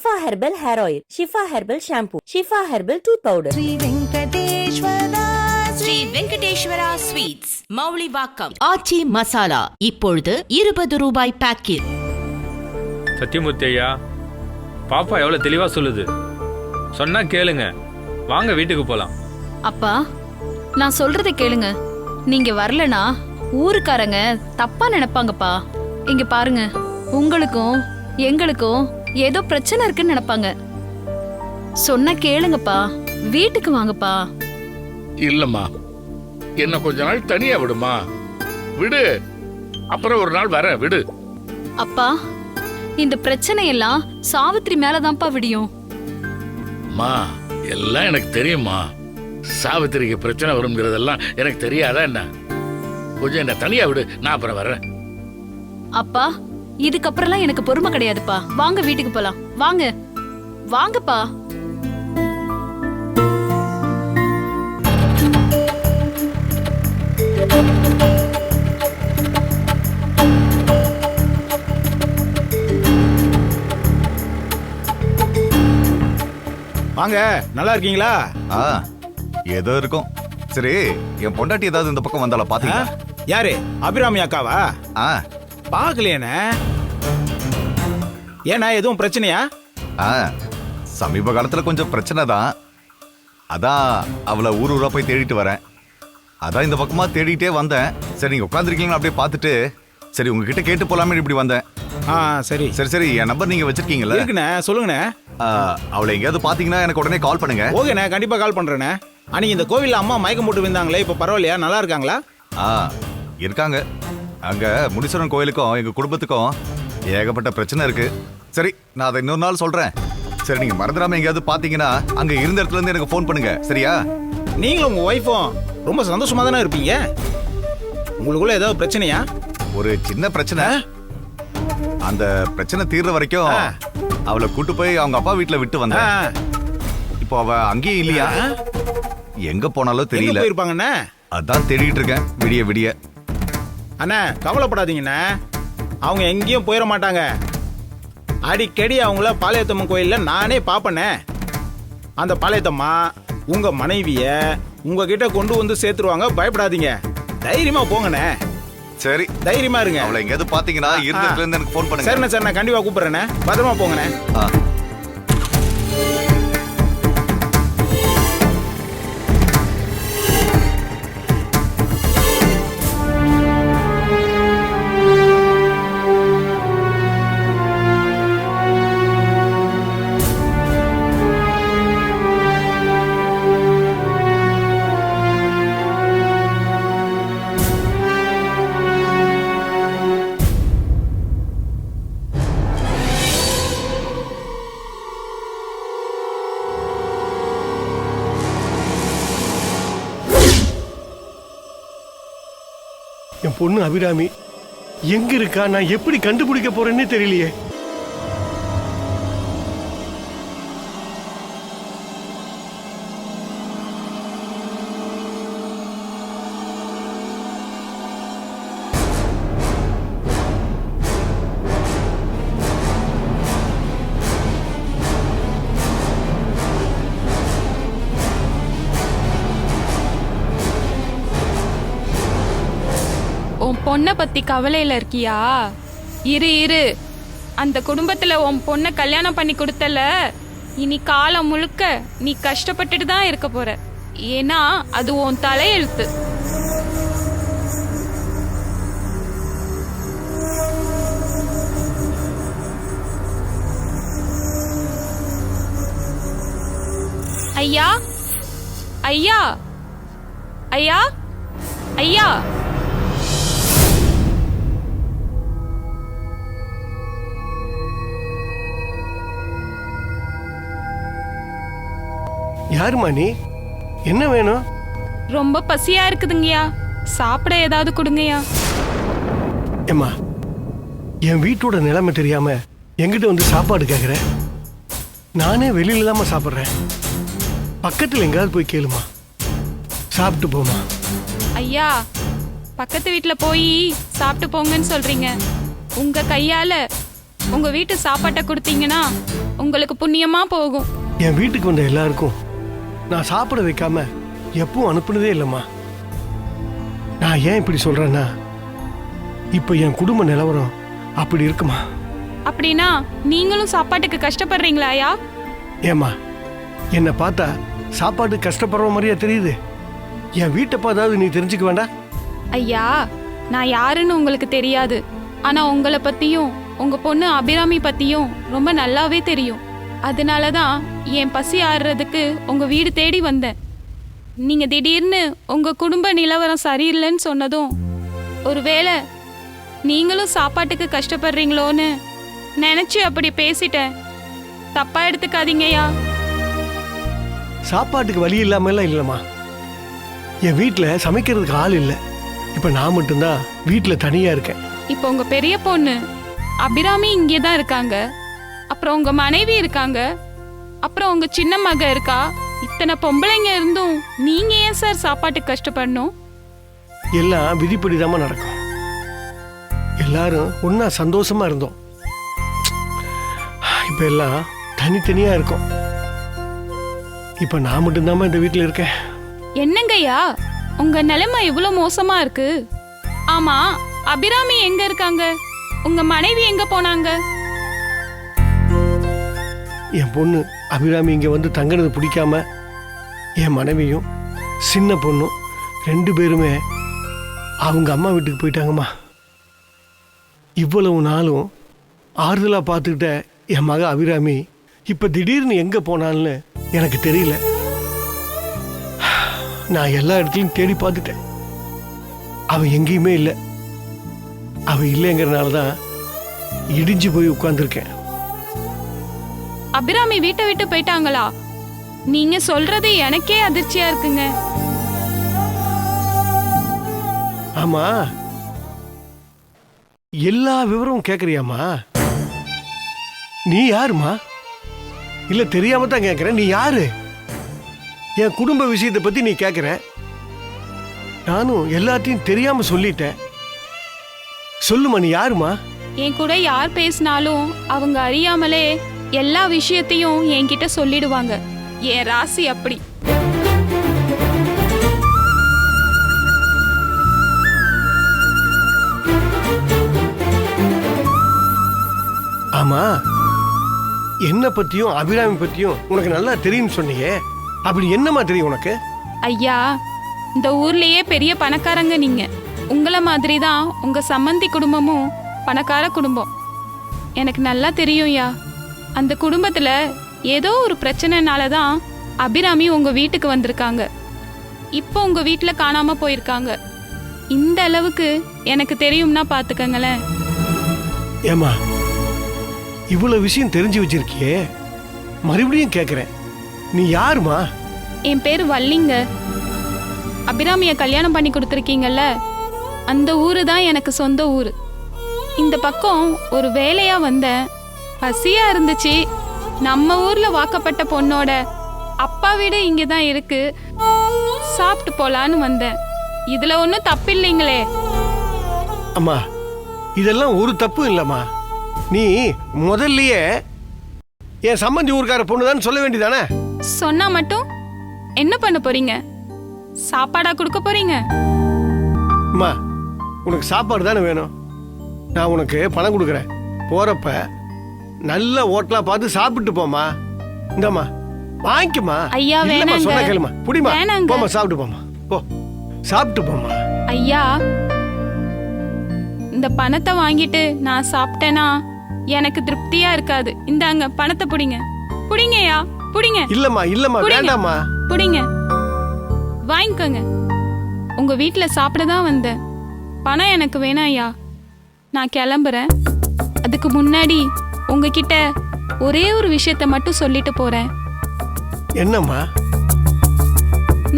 Shifa herbal hair oil, Shifa herbal shampoo, Shifa herbal tooth powder. Sri Venkateswara sweets, Maulivakkam. Aachi Masala இப்பொழுது 20 ரூபாய் packet. Sathyamoorthy ஐயா, பாப்பா எவ்வளவு தெளிவா சொல்லுது. சொன்னா கேளுங்க, வாங்க வீட்டுக்கு போலாம். அப்பா, நான் சொல்றதை கேளுங்க. நீங்க வரலனா ஊருக்காரங்க தப்பா நினைப்பாங்கப்பா. இங்க பாருங்க, உங்களுக்கும் எங்களுக்கும் ஏதோ பிரச்சனை இருக்குன்னு நினைப்பாங்க. சொன்னா கேளுங்கப்பா, வீட்டுக்கு வாங்கப்பா. இல்லம்மா, என்ன கொஞ்ச நாள் தனியா விடுமா, விடு. அப்புறம் ஒரு நாள் வரேன், விடு. அப்பா, இந்த பிரச்சனை எல்லாம் சாவித்திரி மேலதான்ப்பா விடியும். மா, எல்லாம் எனக்கு தெரியுமா. சாவித்திரிக்கு பிரச்சனை வரும்ங்கிறதெல்லாம் எனக்கு தெரியாதா என்ன? கொஞ்சம் என்ன தனியா விடு, நான் அப்புறம் வரேன். அப்பா, இதுக்கப்புறம்லாம் எனக்கு பொறுமை கிடையாதுப்பா. வாங்க வீட்டுக்கு போலாம். வாங்க வாங்கப்பா. வாங்க, நல்லா இருக்கீங்களா? ஏதோ இருக்கும். சரி, என் பொண்டாட்டி ஏதாவது இந்த பக்கம் வந்தால பாத்தீங்களா? யாரு? அபிராமி அக்காவா? பாக்கலையேண்ணே. ஏன்னா எதுவும் பிரச்சனையா? சமீப காலத்துல கொஞ்சம் பிரச்சனை தான். அதான் அவளை ஊரா போய் தேடிட்டு வரேன். அதான் இந்த பக்கமா தேடிட்டே வந்தேன். சரி, நீங்க உட்காந்துருக்கீங்களா அப்படியே பார்த்துட்டு சரி உங்ககிட்ட கேட்டு போலாமே இப்படி வந்தேன். சரி சரி சரி, என் நம்பர் நீங்க வச்சிருக்கீங்களா? இருக்குண்ணே, சொல்லுங்கண்ணே. அவளை எங்கேயாவது பாத்தீங்கன்னா எனக்கு உடனே கால் பண்ணுங்க. ஓகேண்ணே, கண்டிப்பா கால் பண்றேண்ணே. அன்னைக்கு இந்த கோவில்ல அம்மா மயக்கம் போட்டு வந்தாங்களே, இப்ப பரவாயில்லையா? நல்லா இருக்காங்களா? இருக்காங்க. அங்க முனீஸ்வரன் கோயிலுக்கும் எங்க குடும்பத்துக்கும் ஏகப்பட்ட பிரச்சனை இருக்கு. சரி, நான் அதை இன்னொரு நாள் சொல்றேன். சரி, நீங்க மறந்துடாம எங்கேயாவது பாத்தீங்கன்னா அங்க இருந்த இடத்துல இருந்து எனக்கு ஃபோன் பண்ணுங்க, சரியா? நீங்களும் உங்க ஒய்ஃபும் ரொம்ப சந்தோஷமா தானே இருப்பீங்க. உங்களுக்குள்ள ஏதாவது பிரச்சனையா? ஒரு சின்ன பிரச்சனை. அந்த பிரச்சனை தீர்ற வரைக்கும் அவளை கூட்டு போய் அவங்க அப்பா வீட்டுல விட்டு வந்தேன். இப்போ அவ அங்கேயும் இல்லையா? எங்க போனாலும் தெரியல. போயிருப்பாங்கண்ணே. அதான் தேடிட்டு இருக்கேன் விடிய விடிய. அண்ணா, கவலைப்படாதீங்கண்ணே, அவங்க எங்கேயும் போயிட மாட்டாங்க. அடிக்கடி அவங்கள பாளையத்தம்மன் கோயில்ல நானே பாப்பனே. அந்த பாளையத்தம்மா உங்க மனைவிய உங்ககிட்ட கொண்டு வந்து சேர்த்துருவாங்க, பயப்படாதீங்க. தைரியமா போங்கண்ணே. சரி, தைரியமா இருங்க. அவளை எங்கேயாவது பாத்தீங்கன்னா இருந்ததுல இருந்து எனக்கு ஃபோன் பண்ணுங்க. சரிண்ணே, சரிண்ணே, கண்டிப்பா கூப்பிடுறேண்ணே. பத்திரமா போங்கண்ணே. என் பொண்ணு அபிராமி எங்க இருக்கா? நான் எப்படி கண்டுபிடிக்க போறேன்னே தெரியலையே. உன் பொண்ணை பத்தி கவலையில இருக்கியா? இரு, அந்த குடும்பத்துல உன் பொண்ணை கல்யாணம் பண்ணி கொடுத்தல, இனி காலம் முழுக்க நீ கஷ்டப்பட்டுட்டு தான் இருக்க போற. ஏன்னா அது உன் தலையெழுத்து. ஐயா, ஐயா, ஐயா, ஐயா. யாருமா நீ? என்ன வேணும்? ரொம்ப பசியா இருக்குதுங்கய்யா, சாப்பிட ஏதாவது கொடுங்கய்யா. ஏம்மா, என் வீட்டோட நிலைமை தெரியாம என்கிட்ட வந்து சாப்பாடு கேட்குற? நானே வெளியில தாம்மா சாப்பிட்றேன். பக்கத்தில் எங்காவது போய் கேளுமா, சாப்பிட்டு போமா. ஐயா, பக்கத்து வீட்டுல போய் சாப்பிட்டு போங்கன்னு சொல்றீங்க. உங்க கையால உங்க வீட்டு சாப்பாட்டை கொடுத்தீங்கன்னா உங்களுக்கு புண்ணியமா போகும். என் வீட்டுக்கு வந்த எல்லாருக்கும் நான் சாப்பிட வைக்காம எப்பவும் அனுப்புனதே இல்லைம்மா. நான் ஏன் இப்படி சொல்றேன்னா இப்போ என் குடும்ப நிலவரம் அப்படி இருக்குமா. அப்படின்னா நீங்களும் சாப்பாட்டுக்கு கஷ்டப்படுறீங்களாயா? ஏம்மா, என்னை பார்த்தா சாப்பாடு கஷ்டப்படுற மாதிரியா தெரியுது? என் வீட்டை பார்த்தாவது நீ தெரிஞ்சுக்க வேண்டாம்? ஐயா, நான் யாருன்னு உங்களுக்கு தெரியாது. ஆனா உங்களை பத்தியும் உங்க பொண்ணு அபிராமி பத்தியும் ரொம்ப நல்லாவே தெரியும். அதனாலதான் என் பசி ஆறுறதுக்கு உங்க வீடு தேடி வந்தேன். நீங்க திடீர்னு உங்க குடும்ப நிலவரம் சரியில்லைன்னு சொன்னதும் ஒருவேளை நீங்களும் சாப்பாட்டுக்கு கஷ்டப்படுறீங்களோன்னு நினைச்சு அப்படி பேசிட்டேன். தப்பா எடுத்துக்காதீங்கய்யா. சாப்பாட்டுக்கு வழி இல்லாமலாம் இல்லைம்மா. என் வீட்டில் சமைக்கிறதுக்கு ஆள் இல்லை. இப்போ நான் மட்டும்தான் வீட்டில் தனியாக இருக்கேன். இப்போ உங்க பெரிய பொண்ணு அபிராமி இங்கே தான் இருக்காங்க. அப்புறம் உங்க மனைவி இருக்காங்க. அப்புறம் உங்க சின்ன மக இருக்கா. இத்தனை பொம்பளைங்க இருந்தும் நீங்க ஏன் சார் சாப்பாட்டுக்கு கஷ்டப்படணும்? எல்லாம் விதிப்படிதாம்மா நடக்கும். எல்லாரும் ஒன்றா சந்தோஷமா இருந்தோம். இப்போ எல்லாம் தனித்தனியாக இருக்கோம். இப்போ நான் மட்டும்தாம்மா இந்த வீட்டில் இருக்கேன். என்னங்கய்யா, உங்க நிலைமை இவ்வளவு மோசமா இருக்கு. ஆமா, அபிராமி எங்க இருக்காங்க? உங்க மனைவி எங்க போனாங்க? என் பொண்ணு அபிராமி இங்கே வந்து தங்கினது பிடிக்காம என் மனைவியும் சின்ன பொண்ணும் 2 பேருமே அவங்க அம்மா வீட்டுக்கு போயிட்டாங்கம்மா. இவ்வளவு நாளும் ஆறுதலாக பார்த்துக்கிட்ட என் மக அபிராமி இப்போ திடீர்னு எங்கே போனான்னு எனக்கு தெரியல. நான் எல்லா இடத்துலையும் தேடி பார்த்துட்டேன். அவள் எங்கேயுமே இல்லை. அவள் இல்லைங்கிறனால தான் இடிஞ்சு போய் உட்கார்ந்துருக்கேன். அபிராமி வீட்டை விட்டு போயிட்டாங்களா? நீங்க சொல்றது எனக்கே அதிர்ச்சியா இருக்குங்க. ஆமா, எல்லா விவரமும் கேட்குறியாம்மா? நீ யாருமா? இல்ல தெரியாம தான் கேட்குறேன். நீ யாரு? என் குடும்ப விஷயத்தை பத்தி நீ கேட்குற. நானும் எல்லாத்தையும் தெரியாம சொல்லிட்டேன். சொல்லுமா, நீ யாருமா? என் கூட யார் பேசினாலும் அவங்க அறியாமலே எல்லா விஷயத்தையும் என்கிட்ட சொல்லிடுவாங்க. என் ராசி அப்படி. ஆமா, என்ன பத்தியும் அபிராமி பத்தியும் உனக்கு நல்லா தெரியும்னு சொன்னியே. அப்படி என்னமா தெரியும் உனக்கு? ஐயா, இந்த ஊர்லயே பெரிய பணக்காரங்க நீங்க. உங்கள மாதிரி தான் உங்க சம்மந்தி குடும்பமும் பணக்கார குடும்பம். எனக்கு நல்லா தெரியும்யா. அந்த குடும்பத்துல ஏதோ ஒரு பிரச்சனைனால தான் அபிராமி உங்க வீட்டுக்கு வந்திருக்காங்க. இப்போ உங்க வீட்டுல காணாம போயிருக்காங்க. இந்த அளவுக்கு எனக்கு தெரியும்னா பாத்துக்கங்களேன். ஏமா, இவ்வளவு விஷயம் தெரிஞ்சு வச்சிருக்கியே, மறுபடியும் கேக்குறேன், நீ யாருமா? என் பேர் வள்ளிங்க. அபிராமிய கல்யாணம் பண்ணி கொடுத்துருக்கீங்கல்ல, அந்த ஊரு தான் எனக்கு சொந்த ஊரு. இந்த பக்கம் ஒரு வேலையா வந்தேன். பசியா இருந்துச்சு. நம்ம ஊர்ல வாக்கப்பட்ட பொண்ணோட அப்பா வீடு இங்க தான் இருக்கு. சாப்பிட்டு போலான்னு வந்தேன். இதுல ஒன்றும் தப்பு இல்லைங்களே. அம்மா, இதெல்லாம் ஒரு தப்பு இல்லம்மா. நீ முதல்லயே என் சம்பந்தி ஊர்க்கார பொண்ணுதான் சொல்ல வேண்டியதானே? சொன்னா மட்டும் என்ன பண்ண போறீங்க? சாப்பாடா கொடுக்க போறீங்க? அம்மா, உனக்கு சாப்பாடு தானே வேணும். நான் உனக்கு பணம் கொடுக்குறேன். போறப்ப நல்ல ஹோட்டலா பார்த்து சாப்பிட்டு போமா. இந்தம்மா, வாங்கிக்கமா. ஐயா, வேணாங்க. சொன்ன கேளுமா. புடிமா, வேணாங்க. போமா, சாப்பிட்டு போமா. போ, சாப்பிட்டு போமா. ஐயா, இந்த பணத்தை வாங்கிட்டு நான் சாப்பிட்டேனா எனக்கு திருப்தியா இருக்காது. இந்தாங்க பணத்தை புடிங்க. புடிங்கய்யா, புடிங்க. இல்லம்மா, இல்லம்மா, புடிங்க. வேண்டாம்மா. புடிங்க, வாங்கிக்கோங்க. உங்க வீட்டுல சாப்பிட தான் வந்தேன். பணம் எனக்கு வேணாம் ஐயா. நான் கிளம்புறேன். அதுக்கு முன்னாடி உங்ககிட்ட ஒரே ஒரு விஷயத்த மட்டும் சொல்லிட்டு போறேன். என்னம்மா?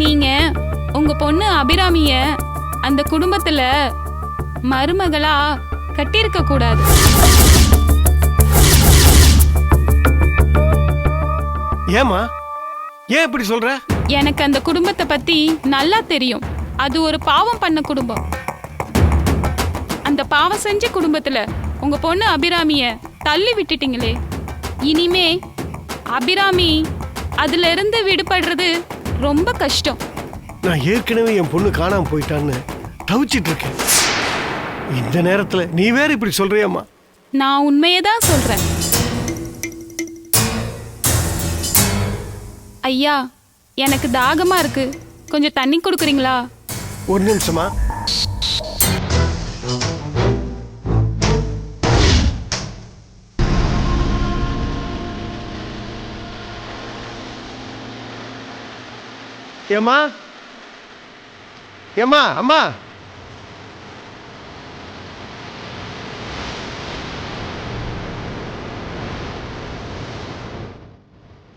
நீங்க உங்க பொண்ணு அபிராமிய அந்த குடும்பத்துல மருமகளா கட்டியிருக்க கூடாது. ஏமா, ஏன் இப்படி சொல்ற? எனக்கு அந்த குடும்பத்தை பத்தி நல்லா தெரியும். அது ஒரு பாவம் பண்ண குடும்பம். அந்த பாவம் செஞ்ச குடும்பத்துல உங்க பொண்ணு அபிராமிய தள்ளி விட்டுட்டீங்களே. இனிமே அபிராமி அதுல இருந்து விடுபடுறது ரொம்ப கஷ்டம். நான் ஏற்கனவே என் பொண்ணு காணாம போயிட்டான்னு தவிச்சிட்டு இருக்கேன். இந்த நேரத்துல நீ வேற இப்படி சொல்றியாம்மா? நான் உண்மையை தான் சொல்றேன். ஐயா, எனக்கு தாகமா இருக்கு, கொஞ்சம் தண்ணி கொடுக்குறீங்களா? ஒரு நிமிஷமா. ஏம்மா, ஏம்மா, அம்மா,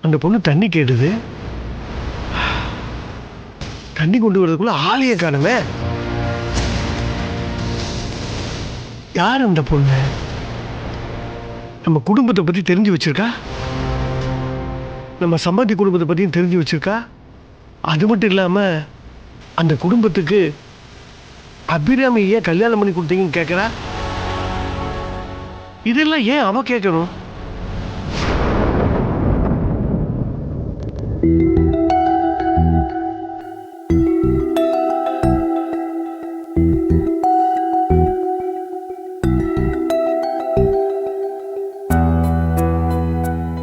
அந்த பொண்ணு தண்ணி கேடுது. தண்ணி கொண்டு வரதுக்குள்ள ஆளையே காணுமே. யார் அந்த பொண்ணு? நம்ம குடும்பத்தை பத்தி தெரிஞ்சு வச்சிருக்கா? நம்ம சம்பாதி குடும்பத்தை பத்தியும் தெரிஞ்சு வச்சிருக்கா? அது மட்டும் இல்லாம அந்த குடும்பத்துக்கு அபிராமி ஏன் கல்யாணம் பண்ணி கொடுத்தீங்கன்னு கேட்கறா. இதெல்லாம் ஏன் அவ கேட்கணும்?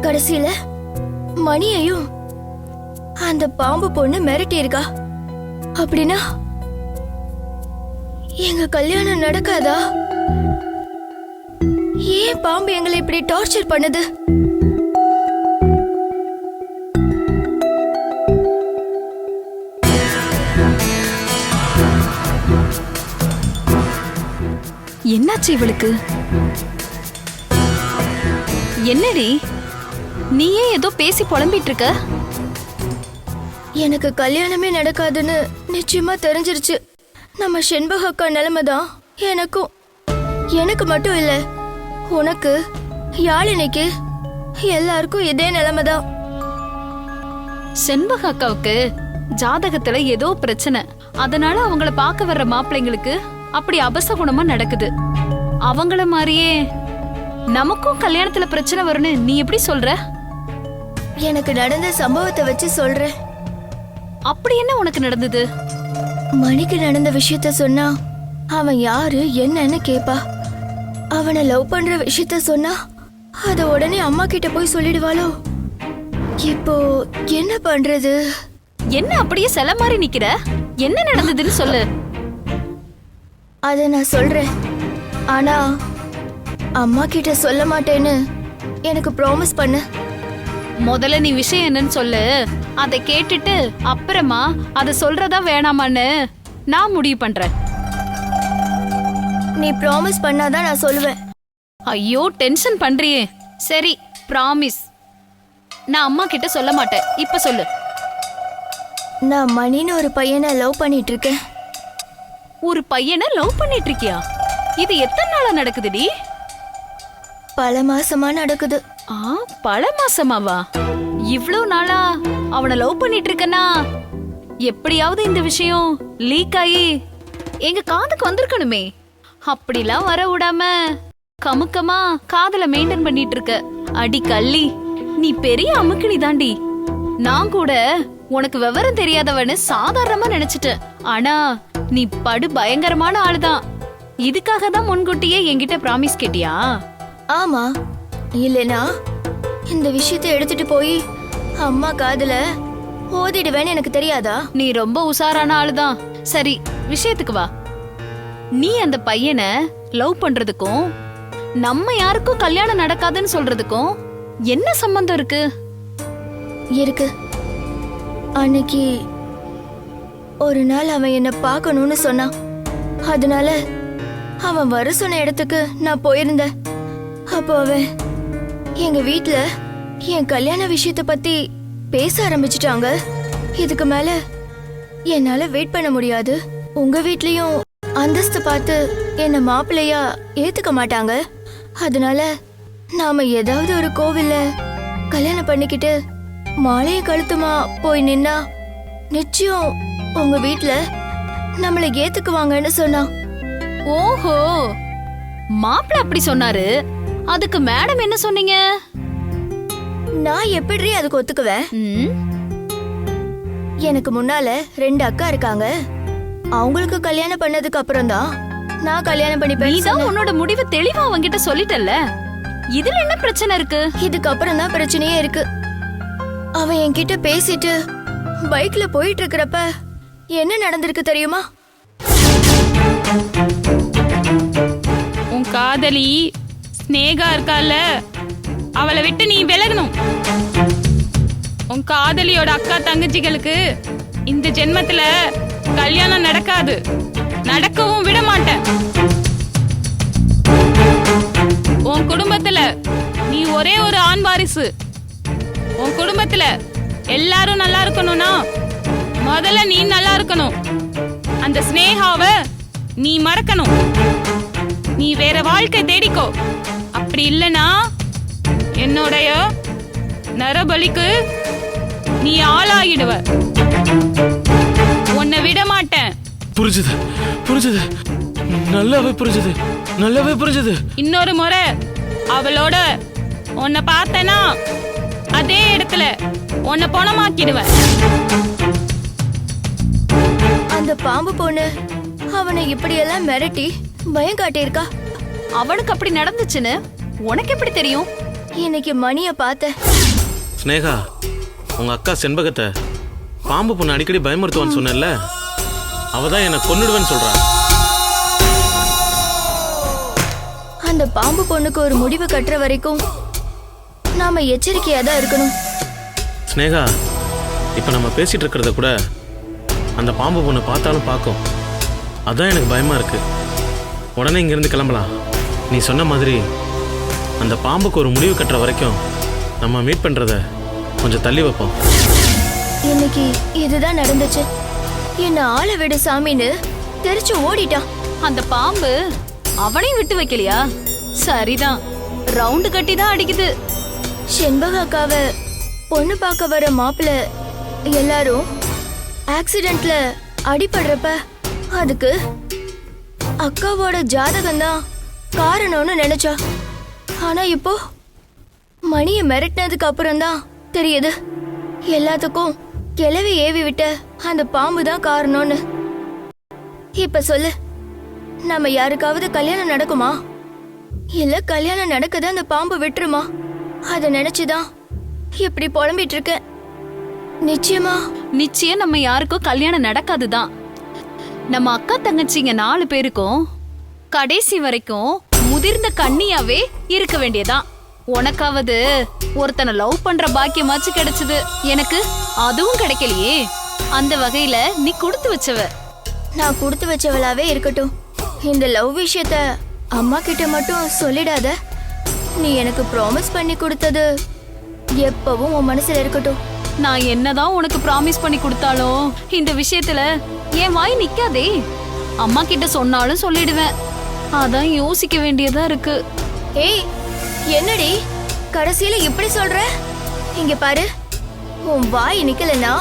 கடைசியில மணியையும் அந்த பாம்பு பொண்ணு மிரட்டி இருக்கா. அப்படின்னா எங்க கல்யாணம் நடக்காதா? ஏன் பாம்பு எங்களை இப்படி டார்ச்சர் பண்ணுது? என்னாச்சு இவளுக்கு? என்னடி நீயே ஏதோ பேசி புலம்பிட்டு இருக்க? எனக்கு கல்யாணமே நடக்காதுன்னு நிச்சயமா தெரிஞ்சிருச்சு. நம்ம செண்பக அக்கா நிலைமை தான் எனக்கும். எனக்கு மட்டும் இல்ல, உனக்கு, யாழினிக்கு, எல்லாருக்கும் இதே நிலைமை தான். செண்பக அக்காவுக்கு ஜாதகத்துல ஏதோ பிரச்சனை, அதனால அவங்கள பார்க்க வர்ற மாப்பிள்ளைங்களுக்கு அப்படி அபசகுணமா நடக்குது. அவங்கள மாதிரியே நமக்கும் கல்யாணத்துல பிரச்சனை வரும்னு நீ எப்படி சொல்ற? எனக்கு நடந்த சம்பவத்தை வச்சு சொல்றேன். அப்படி என்ன உனக்கு நடந்தது? மணிக்கு நடந்த விஷயத்த சொன்னா அவன் யாரு என்னன்னு கேப்பா. அவனை லவ் பண்ற விஷயத்த சொன்னா அத உடனே அம்மா கிட்ட போய் சொல்லிடுவாளோ. இப்போ என்ன பண்றது? என்ன அப்படியே சில மாதிரி நிக்கிற? என்ன நடந்ததுன்னு சொல்லு. அத நான் சொல்றேன், ஆனா அம்மா கிட்ட சொல்ல மாட்டேன்னு எனக்கு ப்ராமிஸ் பண்ணு. முதல்ல நீ விஷயம் என்னன்னு சொல்லு. அதை கேட்டுட்டு அப்புறமா அதை சொல்றதா வேணாமான்னு நான் முடிவு பண்றேன். நீ ப்ராமிஸ் பண்ணாதான் நான் சொல்லுவேன். ஐயோ, டென்ஷன் பண்றியே. சரி, ப்ராமிஸ். நான் அம்மா கிட்ட சொல்ல மாட்டேன். இப்ப சொல்லு. நான் மணின்னு ஒரு பையனை லவ் பண்ணிட்டு இருக்கேன். ஒரு பையனை லவ் பண்ணிட்டு இருக்கியா? இது எத்தனை நாளா நடக்குதுடி? பல மாசமா நடக்குது. பல மாசமாவா? இவ்ளோ நாளா அவனை லவ் பண்ணிட்டு இருக்கனா? எப்படியாவது இந்த விஷயம் லீக் ஆகி எங்க காதுக்கு வந்திருக்கணுமே. அப்படிலாம் வர விடாம கமுக்கமா காதல மெயின்டைன் பண்ணிட்டு இருக்க. அடி கள்ளி, நீ பெரிய அமுக்கினி தாண்டி. நான் கூட உனக்கு விவரம் தெரியாதவன்னு சாதாரணமா நினைச்சிட்டேன். ஆனா நீ படு பயங்கரமான ஆளுதான். இதுக்காக தான் முன்கூட்டியே என்கிட்ட ப்ராமிஸ் கேட்டியா? ஆமா, இல்லனா இந்த விஷயத்தை எடுத்துட்டு போய் அம்மா காதுல ஓதிடுவேன்னு எனக்கு தெரியாதா? நீ ரொம்ப உசாரான ஆளுதான். சரி, விஷயத்துக்கு வா. நீ அந்த பையனை லவ் பண்றதுக்கும் நம்ம யாருக்கும் கல்யாணம் நடக்காதுன்னு சொல்றதுக்கும் என்ன சம்பந்தம் இருக்கு? இருக்கு. அன்னைக்கு ஒரு நாள் அவன் என்ன பார்க்கணும்னு சொன்னான். அதனால அவன் வர சொன்ன இடத்துக்கு நான் போயிருந்தேன். அப்போ அவன் எங்க வீட்ல என் கல்யாண விஷயத்தை பத்தி பேச ஆரம்பிச்சிட்டாங்க. இதுக்கு மேல என்னால வெயிட் பண்ண முடியாது. உங்க வீட்லயும் அந்தஸ்து பார்த்து என்ன மாப்பிள்ளையா ஏத்துக்க மாட்டாங்க. அதனால நாம ஏதாவது ஒரு கோவில்ல கல்யாணம் பண்ணிக்கிட்டு மாலையை கழுத்துமா போய் நின்னா நிச்சயம் உங்க வீட்ல நம்மளை ஏத்துக்குவாங்கன்னு சொன்னான். ஓஹோ, மாப்பிள்ள அப்படி சொன்னாரு. அதுக்கு மேடம் என்ன சொன்னீங்க? நான் எப்படி அதுக்கு ஒத்துக்குவேன்? ம், எனக்கு முன்னால 2 அக்கா இருக்காங்க. அவங்களுக்கு கல்யாணம் பண்ணதுக்கு அப்புறம் தான் நான் கல்யாணம் பண்ணிப்பேன். நீதான் உன்னோட முடிவை தெளிவா அவங்கிட்ட சொல்லிட்டல்ல. இதுல என்ன பிரச்சனை இருக்கு? இதுக்கு அப்புறம் தான் பிரச்சனையே இருக்கு. அவன் என்கிட்ட பேசிட்டு பைக்ல போயிட்டு இருக்கிறப்ப என்ன நடந்திருக்கு தெரியுமா? உன் காதலி ஸ்னேகா இருக்கால, அவளை விட்டு நீ விலகணும். உன் காதலியோட அக்கா தங்கச்சிகளுக்கு இந்த ஜென்மத்துல கல்யாணம் நடக்காது, நடக்கவும் விட மாட்டேன். உன் குடும்பத்துல நீ ஒரே ஒரு ஆண் வாரிசு. உன் குடும்பத்துல எல்லாரும் நல்லா இருக்கணும்னா முதல்ல நீ நல்லா இருக்கணும். அந்த ஸ்னேகாவை நீ மறக்கணும். நீ வேற வாழ்க்கை தேடிக்கோ. அப்படி இல்லனா என்னோடைய நரபலிக்கு நீ ஆளாகிடுவ. உன்னை விட மாட்டேன். புரிஞ்சுது புரிஞ்சுது, நல்லாவே புரிஞ்சுது, நல்லாவே புரிஞ்சுது. இன்னொரு முறை அவளோட உன்னை பார்த்தனா அதே இடத்துல உன்னை பணமாக்கிடுவேன். அந்த பாம்பு பொண்ணு அவனை இப்படியெல்லாம் மிரட்டி பயம் காட்டியிருக்கா. அவனுக்கு அப்படி நடந்துச்சுன்னு உனக்கு எப்படி தெரியும்? இன்னைக்கு மணிய பார்த்தேன். ஸ்னேகா, உங்க அக்கா செண்பகத்தை பாம்பு பொண்ணு அடிக்கடி பயமுறுத்துவான்னு சொன்னல, அவதான் என்னை கொன்னுடுவேன்னு சொல்றா. அந்த பாம்பு பொண்ணுக்கு ஒரு முடிவு கட்டுற வரைக்கும் நாம எச்சரிக்கையா தான் இருக்கணும். ஸ்னேகா, இப்ப நம்ம பேசிட்டு இருக்கிறத கூட அந்த பாம்பு பொண்ணு பார்த்தாலும் பார்க்கும். அதான் எனக்கு பயமா இருக்கு. உடனே இங்கிருந்து கிளம்பலாம். நீ சொன்ன மாதிரி அந்த பாம்புக்கு ஒரு முடிவு கட்டுற வரைக்கும் நம்ம மீட் பண்றத கொஞ்சம் தள்ளி வைப்போம். இன்னைக்கு இதுதான் நடந்துச்சு. என்ன ஆளை விடு சாமின்னு தெரிச்சு ஓடிட்டான். அந்த பாம்பு அவனையும் விட்டு வைக்கலையா? சரிதான், ரவுண்டு கட்டி தான் அடிக்குது. செண்பக அக்காவை பொண்ணு பார்க்க வர மாப்பிள்ள எல்லாரும் ஆக்சிடென்ட்ல அடிபடுறப்ப அதுக்கு அக்காவோட ஜாதகம் தான் காரணம்னு நினைச்சா. ஆனா இப்போ மணியை மிரட்டினதுக்கு அப்புறம் தான் தெரியுது எல்லாத்துக்கும் கிளவி ஏவி விட்ட அந்த பாம்பு தான் காரணம்னு. இப்ப சொல்லு, நம்ம யாருக்காவது கல்யாணம் நடக்குமா? இல்ல கல்யாணம் நடக்கத அந்த பாம்பு விட்டுருமா? அத நினைச்சுதான் இப்படி புலம்பிட்டு இருக்க. நிச்சயம் நம்ம யாருக்கும் கல்யாணம் நடக்காதுதான். நம்ம அக்கா தங்கச்சிங்க 4 பேருக்கும் கடைசி வரைக்கும் முதிர்ந்த கன்னியாவே இருக்க வேண்டியதான். உனக்காவது ஒருத்தனை லவ் பண்ற பாக்கியமாச்சு கிடைச்சது, எனக்கு அதுவும் கிடைக்கலையே. அந்த வகையில நீ கொடுத்து வச்சவ. நான் கொடுத்து வச்சவளாவே இருக்கட்டும். இந்த லவ் விஷயத்த அம்மா கிட்ட மட்டும் சொல்லிடாத. நீ எனக்கு ப்ராமிஸ் பண்ணி கொடுத்தது எப்பவும் உன் மனசுல இருக்கட்டும். நான் என்னதான் உனக்கு ப்ராமிஸ் பண்ணி கொடுத்தாலும் இந்த விஷயத்துல என் வாய் நிக்காதே. அம்மா கிட்ட சொன்னாலும் சொல்லிடுவேன். அதான் யோசிக்க வேண்டியதா இருக்கு. ஏய், என்னடி கடைசியில இப்படி சொல்ற? இங்க பாரு, உன் வாய் நிக்கலனா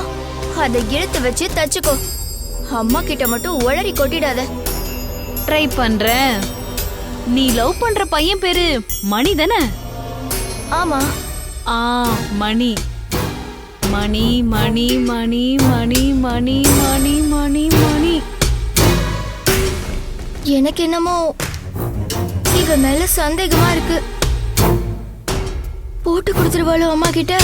அதை இழுத்து வச்சு தச்சுக்கோ. அம்மா கிட்ட மட்டும் உளறி கொட்டிடாத. ட்ரை பண்றேன். நீ லவ் பண்ற பையன் பேரு மணி தானே? ஆமா. மணி மணி மணி மணி மணி மணி மணி மணி மணி. எனக்கு என்னமோ இவ மேல சந்தேகமா இருக்கு. போட்டு கொடுத்துருவாளோ அம்மா கிட்ட?